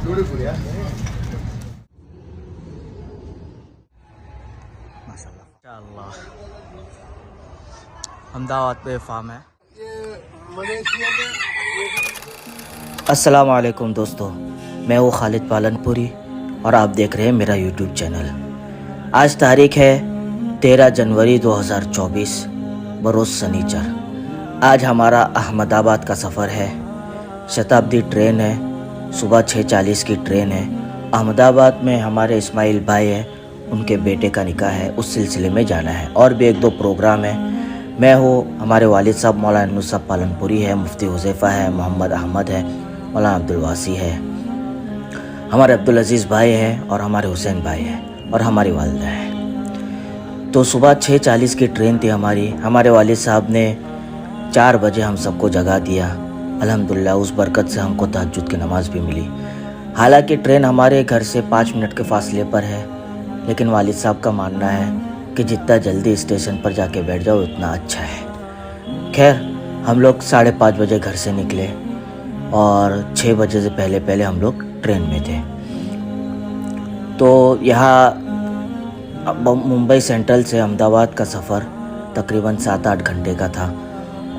माशाल्लाह अहमदाबाद पे फार्म है। अस्सलाम वालेकुम दोस्तों, मैं हूँ खालिद पालनपुरी और आप देख रहे हैं मेरा यूट्यूब चैनल। आज तारीख है 13 जनवरी 2024 बरोज़ सनीचर। आज हमारा अहमदाबाद का सफ़र है। शताब्दी ट्रेन है, सुबह 6:40 की ट्रेन है। अहमदाबाद में हमारे इस्माइल भाई है, उनके बेटे का निकाह है, उस सिलसिले में जाना है। और भी 1-2 प्रोग्राम है। मैं हूँ, हमारे वालिद साहब मौलाना नुसरत पालनपुरी है, मुफ्ती हुज़ैफ़ा है, मोहम्मद अहमद है, मौलाना अब्दुल वासी है, हमारे अब्दुल अजीज़ भाई हैं और हमारे हुसैन भाई हैं और हमारी वालिदा है। तो सुबह 6:40 की ट्रेन थी हमारी। हमारे वालिद साहब ने 4 बजे हम सबको जगा दिया। अल्हम्दुलिल्लाह उस बरकत से हमको तहज्जुद की नमाज़ भी मिली। हालांकि ट्रेन हमारे घर से 5 मिनट के फासले पर है, लेकिन वालिद साहब का मानना है कि जितना जल्दी स्टेशन पर जाके बैठ जाओ उतना अच्छा है। खैर, हम लोग 5:30 बजे घर से निकले और 6 बजे से पहले हम लोग ट्रेन में थे। तो यहाँ मुंबई सेंट्रल से अहमदाबाद का सफ़र तकरीबन 7-8 घंटे का था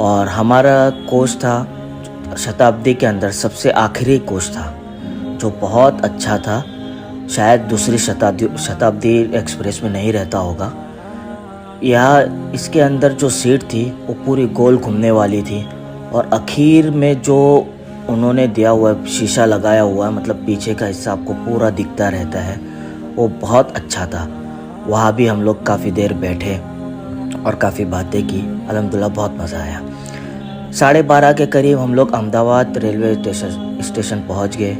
और हमारा कोच था शताब्दी के अंदर सबसे आखिरी कोच था, जो बहुत अच्छा था। शायद दूसरी शताब्दी एक्सप्रेस में नहीं रहता होगा। यहाँ इसके अंदर जो सीट थी वो पूरी गोल घूमने वाली थी और आखिर में जो उन्होंने दिया हुआ शीशा लगाया हुआ है, मतलब पीछे का हिस्सा आपको पूरा दिखता रहता है, वो बहुत अच्छा था। वहाँ भी हम लोग काफ़ी देर बैठे और काफ़ी बातें की। अल्हम्दुलिल्लाह बहुत मज़ा आया। 12:30 के करीब हम लोग अहमदाबाद रेलवे स्टेशन पहुँच गए।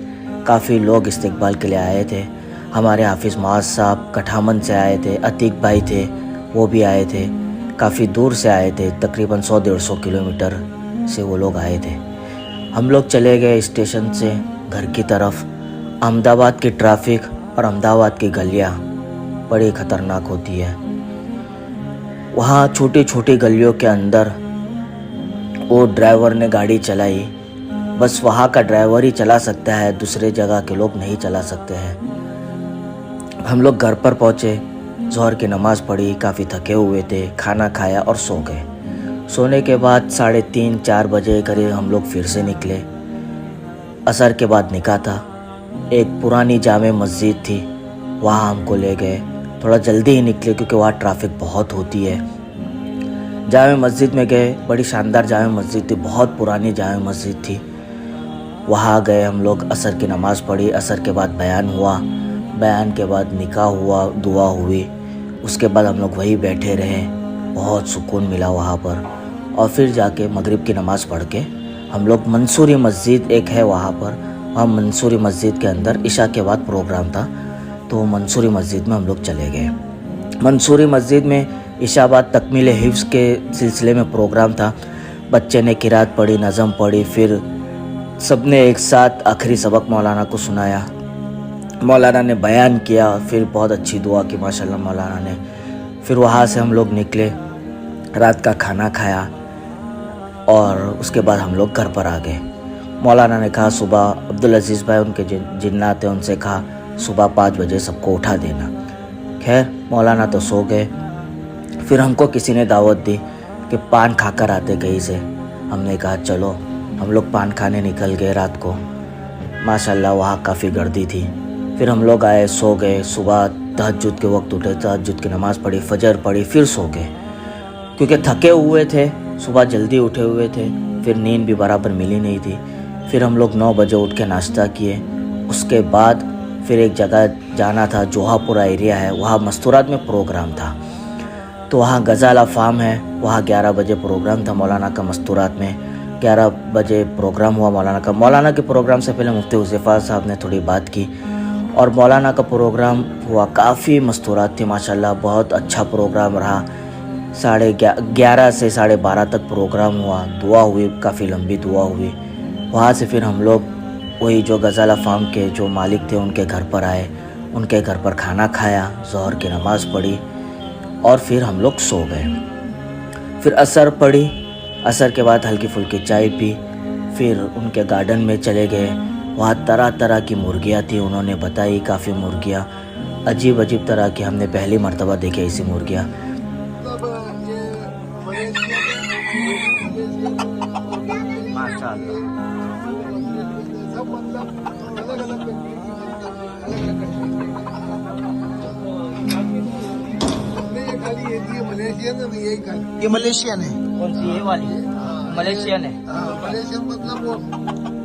काफ़ी लोग इस्तकबाल के लिए आए थे। हमारे हाफिज़ मुआज़ साहब कठामन से आए थे, अतीक भाई थे, वो भी आए थे। काफ़ी दूर से आए थे, तकरीबन 100-150 किलोमीटर से वो लोग आए थे। हम लोग चले गए स्टेशन से घर की तरफ। अहमदाबाद की ट्रैफिक और अहमदाबाद की गलियाँ बड़ी ख़तरनाक होती है। वहाँ छोटी छोटी गलियों के अंदर वो ड्राइवर ने गाड़ी चलाई, बस वहाँ का ड्राइवर ही चला सकता है, दूसरे जगह के लोग नहीं चला सकते हैं। हम लोग घर पर पहुँचे, ज़ोहर की नमाज़ पढ़ी, काफ़ी थके हुए थे, खाना खाया और सो गए। सोने के बाद 3:30-4 बजे करीब हम लोग फिर से निकले। असर के बाद निकाह था। एक पुरानी जामे मस्जिद थी, वहाँ हमको ले गए। थोड़ा जल्दी ही निकले क्योंकि वहाँ ट्रैफिक बहुत होती है। जामे मस्जिद में गए, बड़ी शानदार जामे मस्जिद थी, बहुत पुरानी जामे मस्जिद थी। वहाँ गए हम लोग, असर की नमाज़ पढ़ी। असर के बाद बयान हुआ, बयान के बाद निकाह हुआ, दुआ हुई। उसके बाद हम लोग वहीं बैठे रहे, बहुत सुकून मिला वहाँ पर। और फिर जाके मगरिब की नमाज़ पढ़ के हम लोग मंसूरी मस्जिद एक है वहाँ पर, हम मंसूरी मस्जिद के अंदर इशा के बाद प्रोग्राम था, तो मंसूरी मस्जिद में हम लोग चले गए। मंसूरी मस्जिद में इशा बाद तकमील हिफ्ज़ के सिलसिले में प्रोग्राम था। बच्चे ने किरात पढ़ी, नज़म पढ़ी, फिर सब ने एक साथ आखिरी सबक मौलाना को सुनाया। मौलाना ने बयान किया, फिर बहुत अच्छी दुआ की माशाल्लाह मौलाना ने। फिर वहाँ से हम लोग निकले, रात का खाना खाया और उसके बाद हम लोग घर पर आ गए। मौलाना ने कहा सुबह, अब्दुल अजीज़ भाई उनके जिन्नात थे, उनसे कहा सुबह 5 बजे सबको उठा देना। खैर, मौलाना तो सो गए। फिर हमको किसी ने दावत दी कि पान खाकर आते कहीं से। हमने कहा चलो। हम लोग पान खाने निकल गए रात को। माशाल्लाह वहाँ काफ़ी गर्दी थी। फिर हम लोग आए, सो गए। सुबह तहज्जुद के वक्त उठे, तहज्जुद की नमाज़ पढ़ी, फजर पढ़ी, फिर सो गए क्योंकि थके हुए थे, सुबह जल्दी उठे हुए थे। फिर नींद भी बराबर मिली नहीं थी। फिर हम लोग 9 बजे उठ के नाश्ता किए। उसके बाद फिर एक जगह जाना था, जोहापुरा एरिया है, वहाँ मस्तूरात में प्रोग्राम था। तो वहाँ गज़ाला फार्म है, वहाँ 11 बजे प्रोग्राम था मौलाना का। मस्तूरात में 11 बजे प्रोग्राम हुआ मौलाना का। मौलाना के प्रोग्राम से पहले मुफ्ती हुज़ैफ़ा साहब ने थोड़ी बात की और मौलाना का प्रोग्राम हुआ। काफ़ी मस्तूरात थी माशाल्लाह, बहुत अच्छा प्रोग्राम रहा। 11:30 से 12:30 तक प्रोग्राम हुआ। दुआ हुई, काफ़ी लंबी दुआ हुई। वहाँ से फिर हम लोग वही जो गज़ाला फार्म के जो मालिक थे उनके घर पर आए, उनके घर पर खाना खाया, ज़ोहर की नमाज़ पढ़ी और फिर हम लोग सो गए। फिर असर पढ़ी, असर के बाद हल्की फुल्की चाय पी, फिर उनके गार्डन में चले गए। वहाँ तरह तरह की मुर्गियाँ थी, उन्होंने बताई काफ़ी मुर्गियाँ अजीब अजीब तरह की, हमने पहली मर्तबा देखे ऐसी मुर्गियाँ। माशाअल्लाह। ये मलेशियन है। कौन सी ये वाली? मलेशियन है। मलेशियन मतलब वो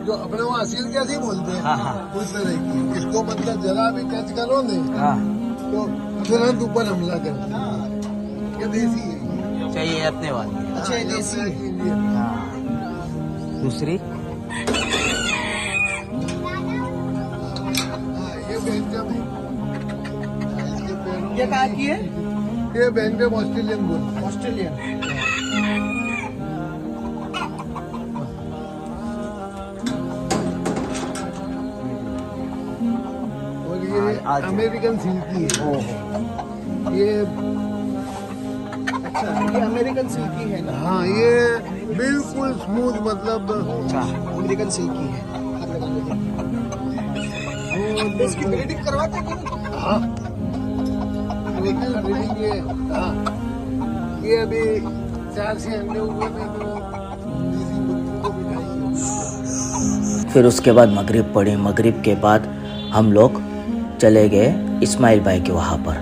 जो अपने वहाँ असील कैसे बोलते हैं, हाँ हाँ उस तरह की। इसको मतलब जरा भी टच करो नहीं हाँ। तो तुरंत ऊपर हमला करते हैं। ये देसी है। चाहिए अपने वाली। अच्छा ये देसी है। हाँ। दूसरी ये बेंटम है। इसके पैरों ये कहाँ की है? ये बेंटम ऑस्ट्रेलियन बोलते हैं। ऑस्ट्रेलियन। और ये अमेरिकन सिल्की है। ये अच्छा ये अमेरिकन सिल्की है ना? हाँ ये बिल्कुल स्मूथ, मतलब अमेरिकन सिल्की है। तो इसकी ब्रीडिंग करवाते हैं कि नहीं? हाँ ब्रीडिंग ये, हाँ ये अभी 4 से अंडे हुए थे तो देसी मुर्गियों को बिठाई। फिर उसके बाद मगरिब पड़ी। मगरिब के बाद हम लोग चले गए इस्माइल भाई के वहाँ पर।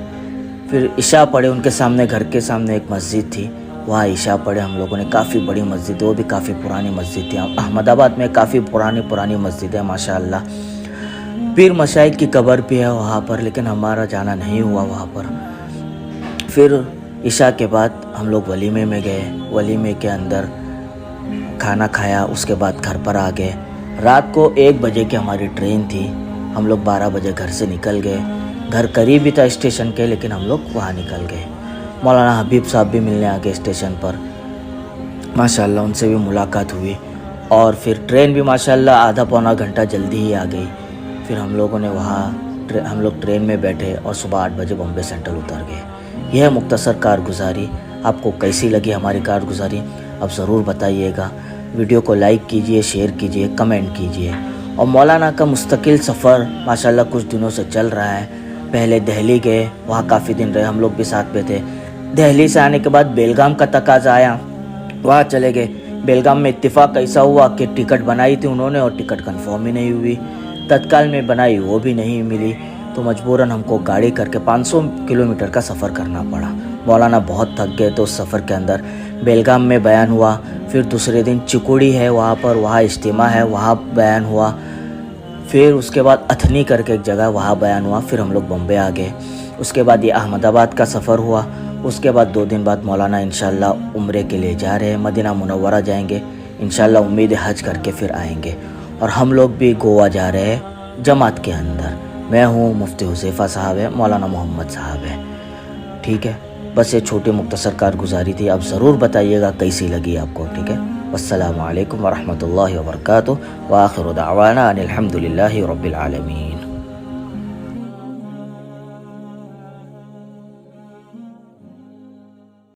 फिर इशा पढ़े, उनके सामने घर के सामने एक मस्जिद थी, वहाँ इशा पढ़े हम लोगों ने। काफ़ी बड़ी मस्जिद, वो भी काफ़ी पुरानी मस्जिद थी। अहमदाबाद में काफ़ी पुरानी मस्जिद है माशाअल्लाह। पीर मशाइख की कब्र भी है वहाँ पर, लेकिन हमारा जाना नहीं हुआ वहाँ पर। फिर इशा के बाद हम लोग वलीमे में गए। वलीमे के अंदर खाना खाया, उसके बाद घर पर आ गए। रात को 1 बजे की हमारी ट्रेन थी। हम लोग 12 बजे घर से निकल गए। घर करीब ही था स्टेशन के, लेकिन हम लोग वहाँ निकल गए। मौलाना हबीब साहब भी मिलने आ गए स्टेशन पर, माशाल्लाह उनसे भी मुलाकात हुई। और फिर ट्रेन भी माशाल्लाह आधा पौना घंटा जल्दी ही आ गई। फिर हम लोगों ने हम लोग ट्रेन में बैठे और सुबह 8 बजे बॉम्बे सेंट्रल उतर गए। यह मुख्तसर कारगुजारी। आपको कैसी लगी हमारी कारगुजारी अब ज़रूर बताइएगा। वीडियो को लाइक कीजिए, शेयर कीजिए, कमेंट कीजिए। और मौलाना का मुस्तकिल सफ़र माशाल्लाह कुछ दिनों से चल रहा है। पहले दिल्ली गए, वहाँ काफ़ी दिन रहे, हम लोग भी साथ में थे। दिल्ली से आने के बाद बेलगाम का तकाज़ा आया, वहाँ चले गए। बेलगाम में इत्तेफाक ऐसा हुआ कि टिकट बनाई थी उन्होंने और टिकट कंफर्म ही नहीं हुई। तत्काल में बनाई, वो भी नहीं मिली, तो मजबूरन हमको गाड़ी करके 500 किलोमीटर का सफ़र करना पड़ा। मौलाना बहुत थक गए, तो उस सफ़र के अंदर बेलगाम में बयान हुआ। फिर दूसरे दिन चिकुड़ी है वहाँ पर, वहाँ इज्तिमा है, वहाँ बयान हुआ। फिर उसके बाद अथनी करके एक जगह, वहाँ बयान हुआ। फिर हम लोग बॉम्बे आ गए। उसके बाद ये अहमदाबाद का सफ़र हुआ। उसके बाद 2 दिन बाद मौलाना इंशाल्लाह उम्रे के लिए जा रहे हैं, मदीना मुनव्वरा जाएंगे इंशाल्लाह। उम्मीद है हज करके फिर आएंगे। और हम लोग भी गोवा जा रहे हैं जमात के अंदर। मैं हूँ, मुफ्ती हुज़ैफ़ा साहब है, मौलाना मोहम्मद साहब है। ठीक है, बस ये छोटी मुख्तसर कारगुजारी थी। आप ज़रूर बताइएगा कैसी लगी आपको। ठीक है, अस्सलामु अलैकुम वरहमतुल्लाहि वबरकातुहू व आखिरु दावाना अनिल हम्दुलिल्लाहि रब्बिल आलमीन।